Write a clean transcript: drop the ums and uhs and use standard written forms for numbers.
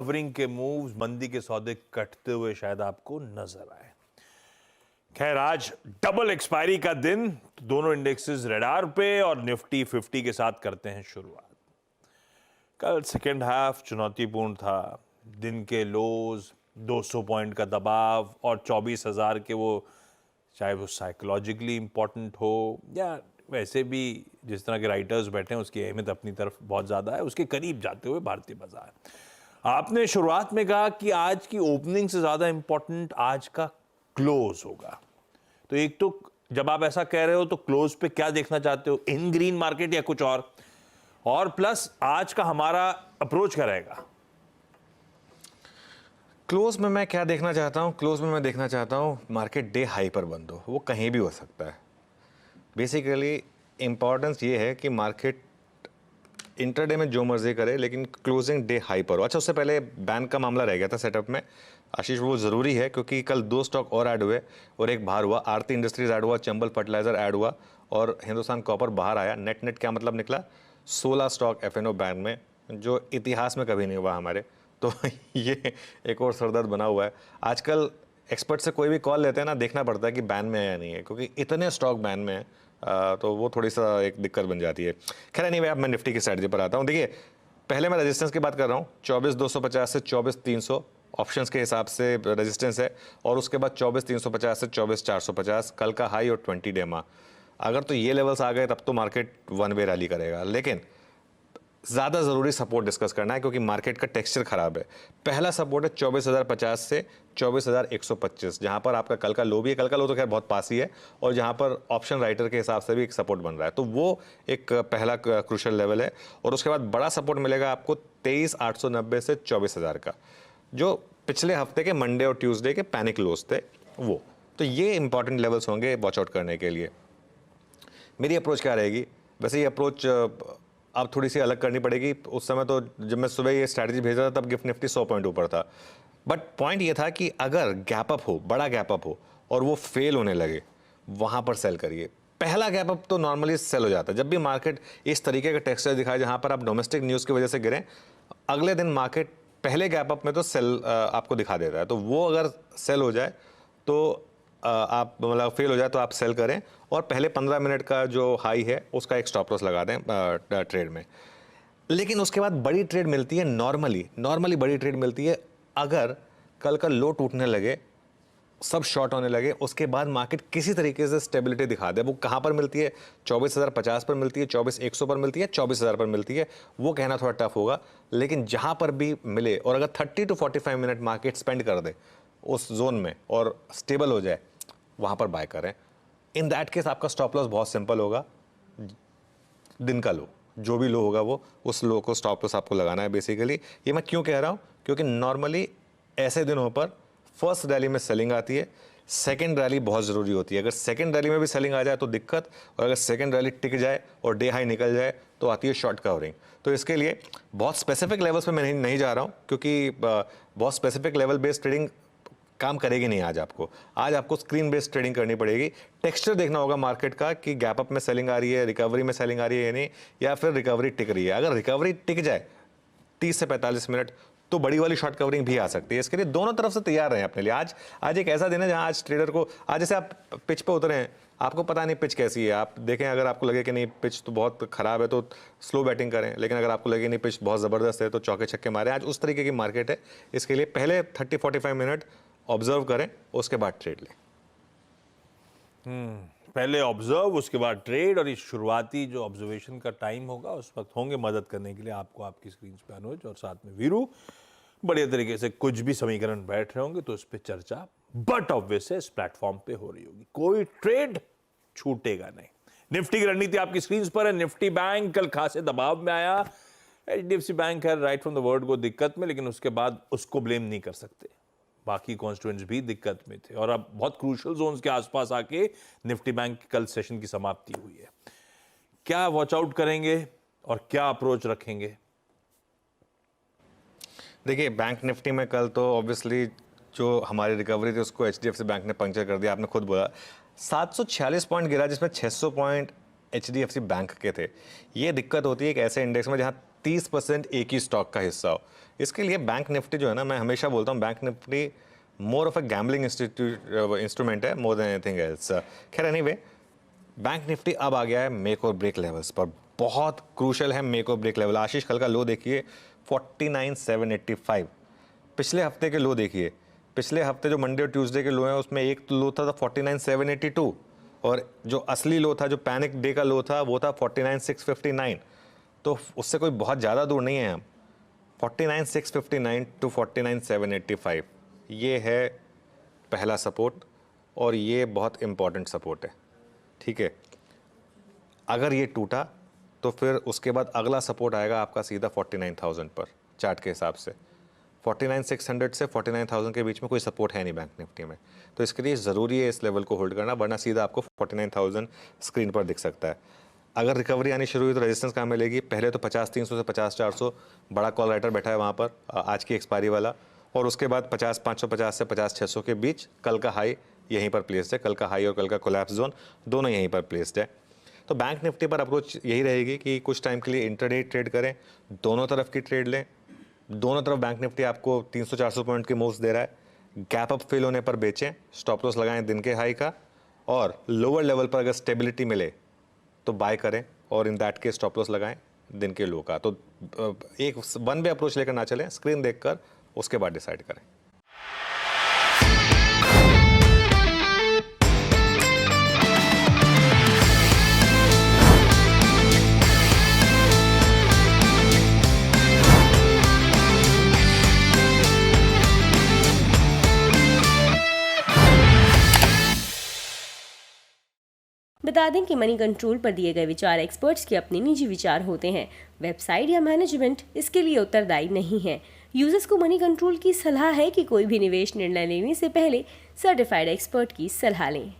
Covering के moves मंदी के सौदे कटते हुए शायद आपको नजर आए। खैर आज डबल एक्सपायरी का दिन, तो दोनों इंडेक्सेस रडार पे और निफ्टी 50 के साथ करते हैं शुरुआत। कल सेकेंड हाफ चुनौतीपूर्ण था। दिन के लोज, 200 पॉइंट का दबाव और 24,000 के वो, चाहे वो साइकोलॉजिकली इंपॉर्टेंट हो या वैसे भी जिस तरह के राइटर्स बैठे हैं उसकी अहमियत अपनी तरफ बहुत ज़्यादा है, उसके करीब जाते हुए भारतीय बाजार। आपने शुरुआत में कहा कि आज की ओपनिंग से ज़्यादा इंपॉर्टेंट आज का क्लोज होगा। तो एक तो जब आप ऐसा कह रहे हो तो क्लोज पे क्या देखना चाहते हो, इन ग्रीन मार्केट या कुछ और प्लस आज का हमारा अप्रोच क्या रहेगा? क्लोज में मैं क्या देखना चाहता हूँ, क्लोज में मैं देखना चाहता हूँ मार्केट डे हाई पर बंद हो। वो कहीं भी हो सकता है। बेसिकली इंपॉर्टेंस ये है कि मार्केट इंटरडे में जो मर्जी करे लेकिन क्लोजिंग डे हाई पर हो। अच्छा, उससे पहले बैन का मामला रह गया था सेटअप में आशीष, वो ज़रूरी है क्योंकि कल 2 स्टॉक और ऐड हुए और एक बाहर हुआ। आरती इंडस्ट्रीज ऐड हुआ, चंबल फर्टिलाइजर ऐड हुआ और हिंदुस्तान कॉपर बाहर आया। नेट नेट क्या मतलब निकला, 16 स्टॉक एफएनओ बैन में, जो इतिहास में कभी नहीं हुआ हमारे। तो ये एक और सरदर्द बना हुआ है। आजकल एक्सपर्ट से कोई भी कॉल लेते हैं ना, देखना पड़ता है कि बैन में है या नहीं है, क्योंकि इतने स्टॉक बैन में है। तो वो थोड़ी सा एक दिक्कत बन जाती है। खैर एनीवे, अब मैं निफ्टी की स्ट्रैटेजी पर आता हूँ। देखिए, पहले मैं रेजिस्टेंस की बात कर रहा हूँ। 24,250 से 24,300 ऑप्शंस के हिसाब से रेजिस्टेंस है, और उसके बाद 24,350 से 24,450 कल का हाई और 20 डे मा। अगर तो ये लेवल्स आ गए तब तो मार्केट वन वे रैली करेगा, लेकिन ज़्यादा ज़रूरी सपोर्ट डिस्कस करना है क्योंकि मार्केट का टेक्सचर खराब है। पहला सपोर्ट है 24,050 से 24,125, जहां पर आपका कल का लो भी है। कल का लो तो खैर बहुत पास ही है, और जहां पर ऑप्शन राइटर के हिसाब से भी एक सपोर्ट बन रहा है, तो वो एक पहला क्रूशियल लेवल है। और उसके बाद बड़ा सपोर्ट मिलेगा आपको 23,890 से 24,000 का, जो पिछले हफ्ते के मंडे और ट्यूसडे के पैनिक लोस थे वो। तो ये इंपॉर्टेंट लेवल्स होंगे वॉच आउट करने के लिए। मेरी अप्रोच क्या रहेगी? वैसे ये अप्रोच अब थोड़ी सी अलग करनी पड़ेगी। उस समय तो जब मैं सुबह ये स्ट्रैटेजी भेज रहा था तब गिफ्ट निफ्टी 100 पॉइंट ऊपर था, बट पॉइंट ये था कि अगर गैप अप हो, बड़ा गैप अप हो और वो फेल होने लगे, वहां पर सेल करिए। पहला गैप अप तो नॉर्मली सेल हो जाता है। जब भी मार्केट इस तरीके का टेक्सचर दिखाए जहां पर आप डोमेस्टिक न्यूज़ की वजह से गिरें, अगले दिन मार्केट पहले गैप अप में तो सेल आपको दिखा देता है। तो वो अगर सेल हो जाए तो आप मतलब फेल हो जाए तो आप सेल करें, और पहले 15 मिनट का जो हाई है उसका एक स्टॉप लॉस लगा दें ट्रेड में। लेकिन उसके बाद बड़ी ट्रेड मिलती है, नॉर्मली बड़ी ट्रेड मिलती है अगर कल का लो टूटने लगे, सब शॉर्ट होने लगे, उसके बाद मार्केट किसी तरीके से स्टेबिलिटी दिखा दे। वो कहाँ पर मिलती है? 24,050 पर मिलती है, 24,100 पर मिलती है, 24,000 पर मिलती है। वो कहना थोड़ा टफ होगा, लेकिन जहाँ पर भी मिले और अगर 30 टू 45 मिनट मार्केट स्पेंड कर दे उस जोन में और स्टेबल हो जाए, वहाँ पर बाय करें। इन दैट केस आपका स्टॉप लॉस बहुत सिंपल होगा। दिन का लो, जो भी लो होगा वो, उस लो को स्टॉप लॉस आपको लगाना है बेसिकली। ये मैं क्यों कह रहा हूँ? क्योंकि नॉर्मली ऐसे दिनों पर फर्स्ट रैली में सेलिंग आती है, सेकंड रैली बहुत ज़रूरी होती है। अगर सेकंड रैली में भी सेलिंग आ जाए तो दिक्कत, और अगर सेकंड रैली टिक जाए और डे हाई निकल जाए तो आती है शॉर्ट कवरिंग। तो इसके लिए बहुत स्पेसिफिक लेवल्स पे मैं नहीं जा रहा हूँ, क्योंकि बहुत स्पेसिफिक लेवल बेस्ड ट्रेडिंग काम करेगी नहीं। आज आपको स्क्रीन बेस्ड ट्रेडिंग करनी पड़ेगी। टेक्सचर देखना होगा मार्केट का कि गैप अप में सेलिंग आ रही है, रिकवरी में सेलिंग आ रही है या नहीं, या फिर रिकवरी टिक रही है। अगर रिकवरी टिक जाए 30 से 45 मिनट तो बड़ी वाली शॉर्ट कवरिंग भी आ सकती है। इसके लिए दोनों तरफ से तैयार रहें अपने लिए। आज एक ऐसा दिन है जहां आज ट्रेडर को, आज जैसे आप पिच पे उतरे हैं, आपको पता नहीं पिच कैसी है, आप देखें, अगर आपको लगे कि नहीं पिच तो बहुत खराब है तो स्लो बैटिंग करें, लेकिन अगर आपको लगे नहीं पिच बहुत ज़बरदस्त है तो चौके छक्के मारें। आज उस तरीके की मार्केट है। इसके लिए पहले 30-45 मिनट ऑब्जर्व करें, उसके बाद ट्रेड लें। पहले ऑब्जर्व, उसके बाद ट्रेड, और इस शुरुआती जो ऑब्जर्वेशन का टाइम होगा उस वक्त होंगे मदद करने के लिए आपको आपकी स्क्रीन पे अनुज और साथ में वीरू। बढ़िया तरीके से कुछ भी समीकरण बैठ रहे होंगे तो उस पर चर्चा बट ऑब्वियस है इस प्लेटफॉर्म पे हो रही होगी। कोई ट्रेड छूटेगा नहीं। निफ्टी की रणनीति आपकी स्क्रीन पर है। निफ्टी बैंक कल खासे दबाव में आया। एचडीएफसी बैंक है राइट फ्रॉम द वर्ड को दिक्कत में, लेकिन उसके बाद उसको ब्लेम नहीं कर सकते, बाकी कॉन्स्टिट्यूएंट्स भी दिक्कत में थे, और अब बहुत क्रूशियल जोन्स के आसपास आके निफ्टी बैंक की कल सेशन की समाप्ति हुई है। क्या वॉच आउट करेंगे और क्या अप्रोच रखेंगे? देखिए, बैंक निफ्टी में कल तो ऑब्वियसली जो हमारी रिकवरी थी उसको एचडीएफसी बैंक ने पंक्चर कर दिया। आपने खुद बोला 746 पॉइंट गिरा, जिसमें 600 पॉइंट एचडीएफसी बैंक के थे। ये दिक्कत होती है एक ऐसे इंडेक्स में जहां 30% एक ही स्टॉक का हिस्सा हो। इसके लिए बैंक निफ्टी जो है ना, मैं हमेशा बोलता हूँ bank Nifty more of a gambling instrument है मोर देन एनीथिंग एल्स। खैर एनीवे, बैंक निफ्टी अब आ गया है मेक और ब्रेक लेवल्स पर। बहुत क्रूशल है मेक और ब्रेक लेवल। आशीष कल का लो देखिए 49,785। पिछले हफ्ते के लो देखिए, पिछले हफ्ते जो मंडे और ट्यूसडे के लो हैं उसमें एक तो लो था 49,782 और जो असली लो था, जो पैनिक डे का लो था, वो था 49,659। तो उससे कोई बहुत ज़्यादा दूर नहीं है हम। 49,659 टू 49,785 ये है पहला सपोर्ट और ये बहुत इंपॉर्टेंट सपोर्ट है, ठीक है। अगर ये टूटा तो फिर उसके बाद अगला सपोर्ट आएगा आपका सीधा 49,000 पर चार्ट के हिसाब से। 49,600 से 49,000 के बीच में कोई सपोर्ट है नहीं बैंक निफ्टी में, तो इसके लिए ज़रूरी है इस लेवल को होल्ड करना, वरना सीधा आपको 49,000 स्क्रीन पर दिख सकता है। अगर रिकवरी आनी शुरू हुई तो रेजिस्टेंस कहाँ मिलेगी? पहले तो 50,300 से 50,400 बड़ा कॉल राइटर बैठा है वहाँ पर आज की एक्सपायरी वाला, और उसके बाद 50,550 से 50,600 के बीच कल का हाई यहीं पर प्लेस्ड है। कल का हाई और कल का कोलैप्स जोन दोनों यहीं पर प्लेस्ड है। तो बैंक निफ्टी पर अप्रोच यही रहेगी कि कुछ टाइम के लिए इंटरडे ट्रेड करें, दोनों तरफ की ट्रेड लें। दोनों तरफ बैंक निफ्टी आपको 300-400 पॉइंट की मूव्स दे रहा है। गैप अप फिल होने पर बेचें, स्टॉप लॉस लगाएं दिन के हाई का, और लोअर लेवल पर अगर स्टेबिलिटी मिले तो बाय करें, और इन दैट के स्टॉप लॉस लगाएं दिन के लो का। तो एक वन वे अप्रोच लेकर ना चलें, स्क्रीन देखकर उसके बाद डिसाइड करें। बता दें कि मनी कंट्रोल पर दिए गए विचार एक्सपर्ट्स के अपने निजी विचार होते हैं। वेबसाइट या मैनेजमेंट इसके लिए उत्तरदायी नहीं है। यूजर्स को मनी कंट्रोल की सलाह है कि कोई भी निवेश निर्णय लेने से पहले सर्टिफाइड एक्सपर्ट की सलाह लें।